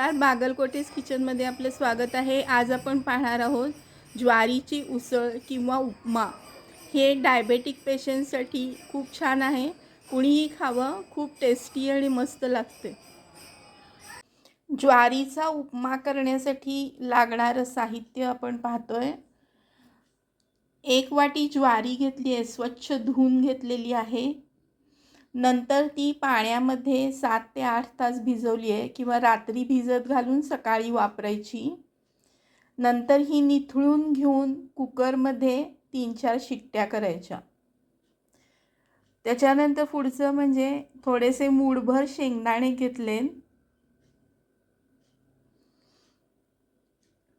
नमस्कार, बागलकोटेस किचनमध्ये आपलं स्वागत आहे। आज आपण पाहणार आहोत ज्वारीची उसळ किंवा उपमा। हे डायबेटिक पेशंटसाठी खूप छान आहे, कुणीही खावं, खूप टेस्टी आणि मस्त लागते। ज्वारीचा उपमा करण्यासाठी लागणारं साहित्य आपण पाहतोय। 1 वाटी ज्वारी घेतली आहे, स्वच्छ धुवून घेतलेली आहे। नंतर ती पाण्यामध्ये 7 ते 8 तास भिजवली आहे किंवा रात्री भिजत घालून सकाळी वापरायची। नंतर ही निथळून घेऊन कुकरमध्ये 3-4 शिट्ट्या करायच्या। त्याच्यानंतर पुढचं म्हणजे थोडेसे मूठभर शेंगदाणे घेतले,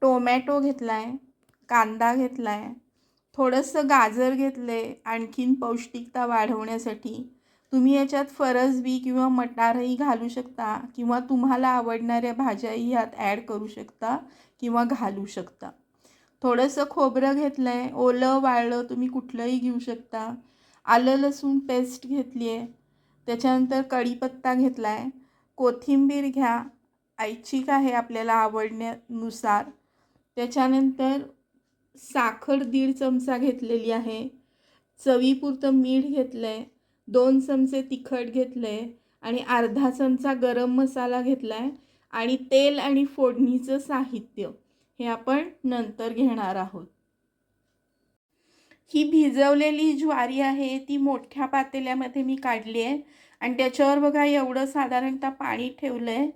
टोमॅटो घेतलाय, कांदा घेतलाय, थोडंसं गाजर घेतले आणखीन पौष्टिकता वाढवण्यासाठी। तुम्ही याच्यात फरसबी किंवा मटारही घालू शकता किंवा तुम्हाला आवडणाऱ्या भाज्याही यात ॲड करू शकता किंवा घालू शकता। थोडंसं खोबरं घेतलंय, ओलं वाळलं तुम्ही कुठलंही घेऊ शकता। आलं लसूण पेस्ट घेतली आहे, त्याच्यानंतर कढीपत्ता घेतलाय, कोथिंबीर घ्या, ऐच्छिक आहे आपल्याला आवडण्यानुसार। त्याच्यानंतर साखर 1.5 चमचा घेतलेली आहे, चवीपुरतं मीठ घेतलंय, 2 चमचे तिखट घेतलंय आणि अर्धा चमचा गरम मसाला घेतलाय आणि तेल आणि फोडणीचं साहित्य हे आपण नंतर घेणार आहोत। ही भिजवलेली ज्वारी आहे ती मोठ्या पातेल्यामध्ये मी काढली आहे आणि त्याच्यावर बघा एवढं साधारणतः पाणी ठेवलंय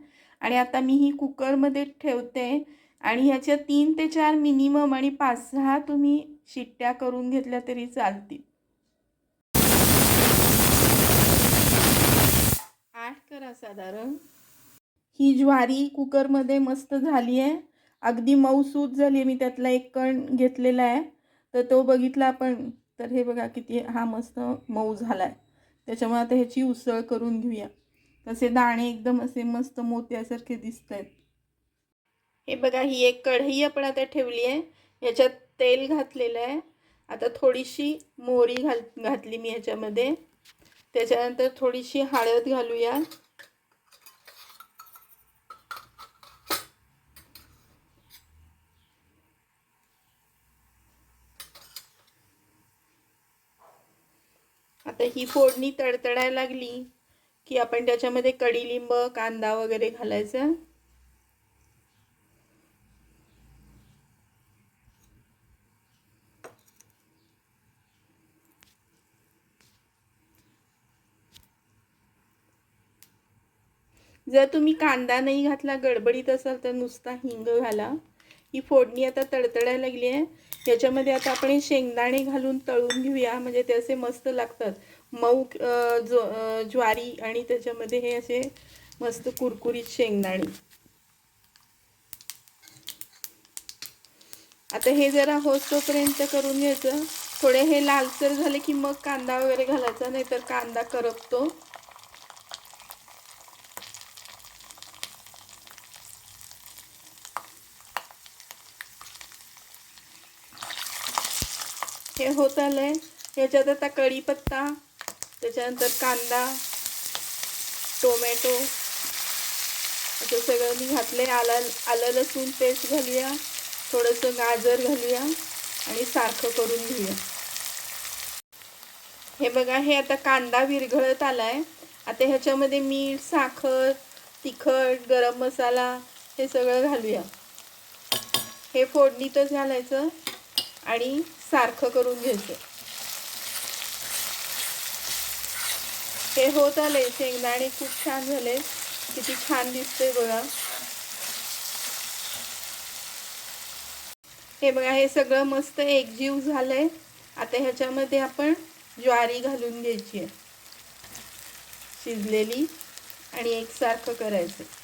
आणि आता मी ही कुकरमध्ये ठेवते आणि ह्याच्या 3 ते 4 मिनिमम आणि 5-6 तुम्ही शिट्ट्या करून घेतल्या तरी चालतील। 8 करा साधारण। ही ज्वारी कुकरमध्ये मस्त झाली आहे, अगदी मऊसूत झाली आहे। मी त्यातला एक कण घेतलेला आहे तर तो बघितला आपण, तर हे बघा किती हा मस्त मऊ झाला आहे। त्याच्यामुळे आता ह्याची उसळ करून घेऊया। तसे दाणे एकदम असे मस्त मोत्यासारखे दिसत आहेत। हे बघा ही एक कढई आपण आता ठेवली आहे, याच्यात तेल घातलेलं आहे। आता थोडीशी मोहरी घातली मी याच्यामध्ये, त्याच्यानंतर थोडीशी हळद घालूया। आता ही फोडणी तडतडायला लागली की आपण त्याच्यामध्ये कढीलिंब, कांदा वगैरे घालायचा। जर तुम्ही कांदा नाही घातला, गडबडीत असाल तर नुसता हिंग घाला। ही फोडणी आता तडतडायला लागली आहे, याच्यामध्ये आता आपण शेंगदाणे घालून तळून घेऊया, म्हणजे ते असे मस्त लागतात। मऊ ज्वारी आणि त्याच्यामध्ये हे असे मस्त कुरकुरीत शेंगदाणे। आता हे जरा होईपर्यंत करून घ्यायचं। थोडे हे लालसर झाले की मग कांदा वगैरे घालायचा, नाहीतर कांदा करपतो। हे होत आलंय, याच्यात आता कढीपत्ता, त्याच्यानंतर कांदा, टोमॅटो असं सगळं मी घातलंय। आलं लसूण पेस्ट घालूया, थोडंसं गाजर घालूया आणि सारखं करून घेऊया। हे बघा हे आता कांदा विरघळत आलाय। आता ह्याच्यामध्ये मीठ, साखर, तिखट, गरम मसाला हे सगळं घालूया। हे फोडणीतच घालायचं आणि सारखं करून घ्यायचं। हे होत आले, शेंगदाणे खूप छान झाले, किती छान दिसतंय बघा। हे बघा हे सगळं मस्त एकजीव झालंय। आता ह्याच्यामध्ये आपण ज्वारी घालून घ्यायची आहे शिजलेली आणि एकसारखं करायचं।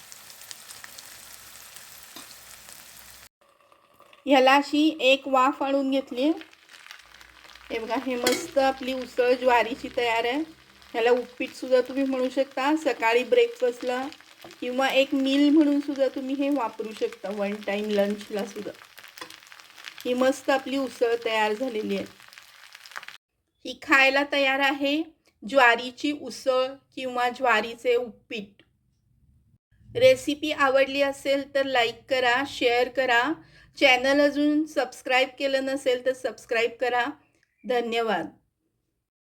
ह्याला अशी एक वाफ आणून घेतली। हे बघा हे मस्त आपली उसळ ज्वारीची तयार आहे। ह्याला उपीट सुद्धा तुम्ही म्हणू शकता, सकाळी ब्रेकफास्टला किंवा एक मील म्हणून सुद्धा तुम्ही हे वापरू शकता, 1 टाइम लंचला सुद्धा। ही मस्त आपली उसळ तयार झालेली आहे। ही खायला तयार आहे ज्वारीची उसळ किंवा ज्वारीचे उपीट। रेसिपी आवडली असेल तर लाईक करा, शेअर करा. चॅनल अजून सबस्क्राईब केलं नसेल तर सबस्क्राईब करा. धन्यवाद.